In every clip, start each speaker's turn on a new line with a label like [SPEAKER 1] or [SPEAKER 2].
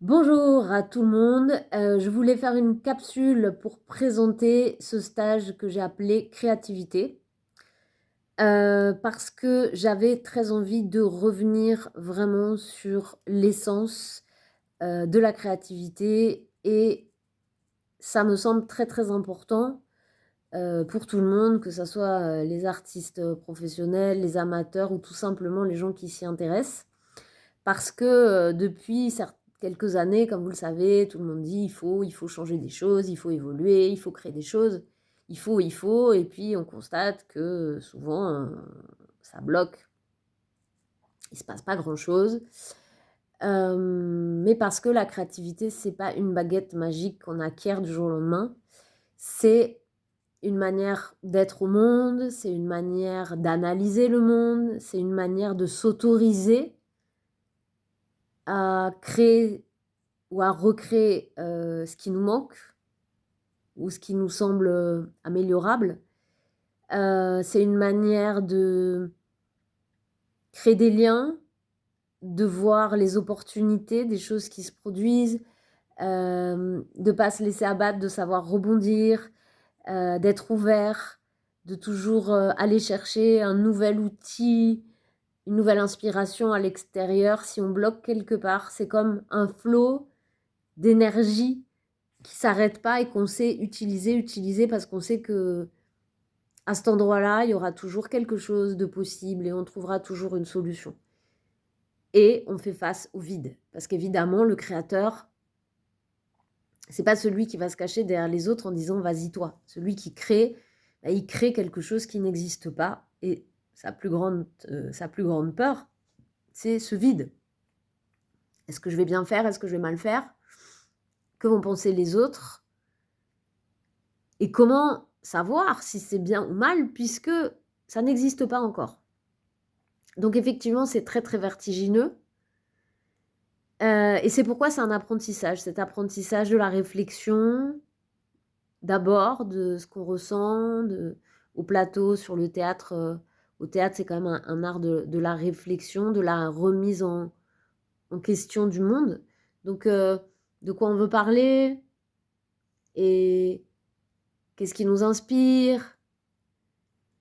[SPEAKER 1] Bonjour à tout le monde, je voulais faire une capsule pour présenter ce stage que j'ai appelé créativité, parce que j'avais très envie de revenir vraiment sur l'essence, de la créativité et ça me semble très, très important, pour tout le monde, que ça soit, les artistes, professionnels, les amateurs ou tout simplement les gens qui s'y intéressent. Parce que, depuis quelques années, comme vous le savez, tout le monde dit: «Il faut changer des choses, il faut évoluer, il faut créer des choses, il faut» et puis on constate que, souvent, ça bloque. Il se passe pas grand-chose. Mais parce que la créativité, c'est pas une baguette magique qu'on acquiert du jour au lendemain. C'est une manière d'être au monde, c'est une manière d'analyser le monde, c'est une manière de s'autoriser à créer ou à recréer, ce qui nous manque ou ce qui nous semble, améliorable. C'est une manière de créer des liens, de voir les opportunités des choses qui se produisent, de pas se laisser abattre, de savoir rebondir, d'être ouvert, de toujours, aller chercher un nouvel outil, une nouvelle inspiration à l'extérieur. Si on bloque quelque part, c'est comme un flot d'énergie qui s'arrête pas et qu'on sait utiliser parce qu'on sait que à cet endroit-là, il y aura toujours quelque chose de possible et on trouvera toujours une solution. Et on fait face au vide. Parce qu'évidemment, le créateur, c'est pas celui qui va se cacher derrière les autres en disant vas-y toi. Celui qui crée, bah, il crée quelque chose qui n'existe pas. Et sa plus grande peur, c'est ce vide. Est-ce que je vais bien faire? Est-ce que je vais mal faire? Que vont penser les autres? Et comment savoir si c'est bien ou mal puisque ça n'existe pas encore? Donc effectivement, c'est très, très vertigineux, et c'est pourquoi c'est un apprentissage. Cet apprentissage de la réflexion, d'abord, de ce qu'on ressent, au plateau, sur le théâtre, au théâtre, c'est quand même un art de la réflexion, de la remise en question du monde. Donc de quoi on veut parler et qu'est-ce qui nous inspire?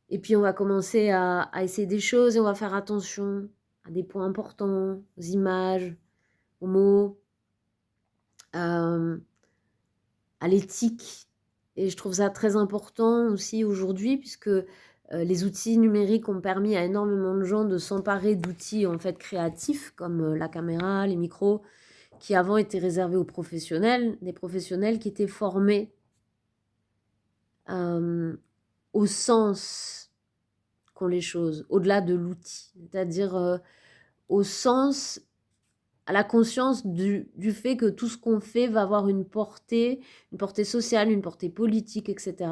[SPEAKER 1] Et puis on va commencer à essayer des choses et on va faire attention à des points importants, aux images, aux mots, à l'éthique. Et je trouve ça très important aussi aujourd'hui puisque les outils numériques ont permis à énormément de gens de s'emparer d'outils en fait créatifs comme la caméra, les micros, qui avant étaient réservés aux professionnels, des professionnels qui étaient formés au sens qu'ont les choses, au-delà de l'outil. C'est-à-dire au sens, à la conscience du fait que tout ce qu'on fait va avoir une portée sociale, une portée politique, etc.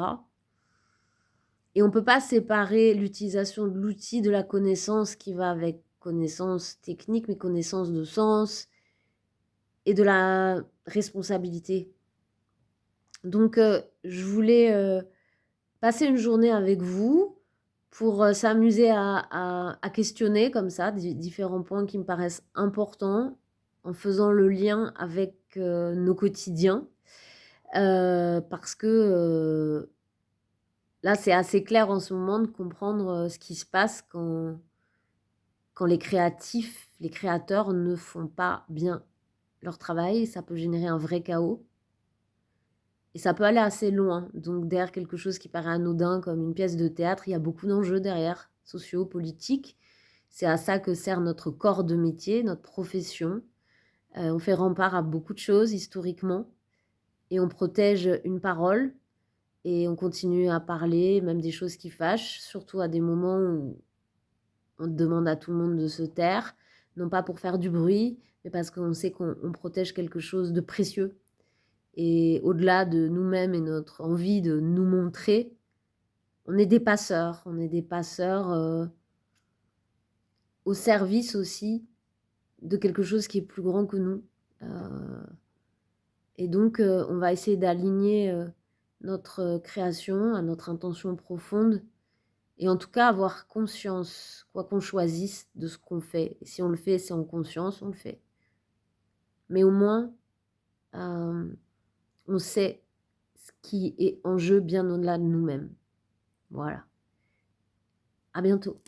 [SPEAKER 1] Et on ne peut pas séparer l'utilisation de l'outil de la connaissance qui va avec connaissance technique, mais connaissance de sens et de la responsabilité. Donc, je voulais passer une journée avec vous pour s'amuser à questionner comme ça différents points qui me paraissent importants en faisant le lien avec nos quotidiens. Parce que là, c'est assez clair en ce moment de comprendre ce qui se passe quand les créatifs, les créateurs ne font pas bien leur travail. Ça peut générer un vrai chaos. Et ça peut aller assez loin. Donc derrière quelque chose qui paraît anodin comme une pièce de théâtre, il y a beaucoup d'enjeux derrière, sociaux, politiques. C'est à ça que sert notre corps de métier, notre profession. On fait rempart à beaucoup de choses historiquement et on protège une parole et on continue à parler, même des choses qui fâchent, surtout à des moments où on demande à tout le monde de se taire, non pas pour faire du bruit, mais parce qu'on sait qu'on protège quelque chose de précieux. Et au-delà de nous-mêmes et notre envie de nous montrer, on est des passeurs au service aussi de quelque chose qui est plus grand que nous. Et donc, on va essayer d'aligner notre création à notre intention profonde et en tout cas avoir conscience, quoi qu'on choisisse, de ce qu'on fait. Et si on le fait, c'est en conscience, on le fait. mais au moins, on sait ce qui est en jeu bien au-delà de nous-mêmes. Voilà. À bientôt.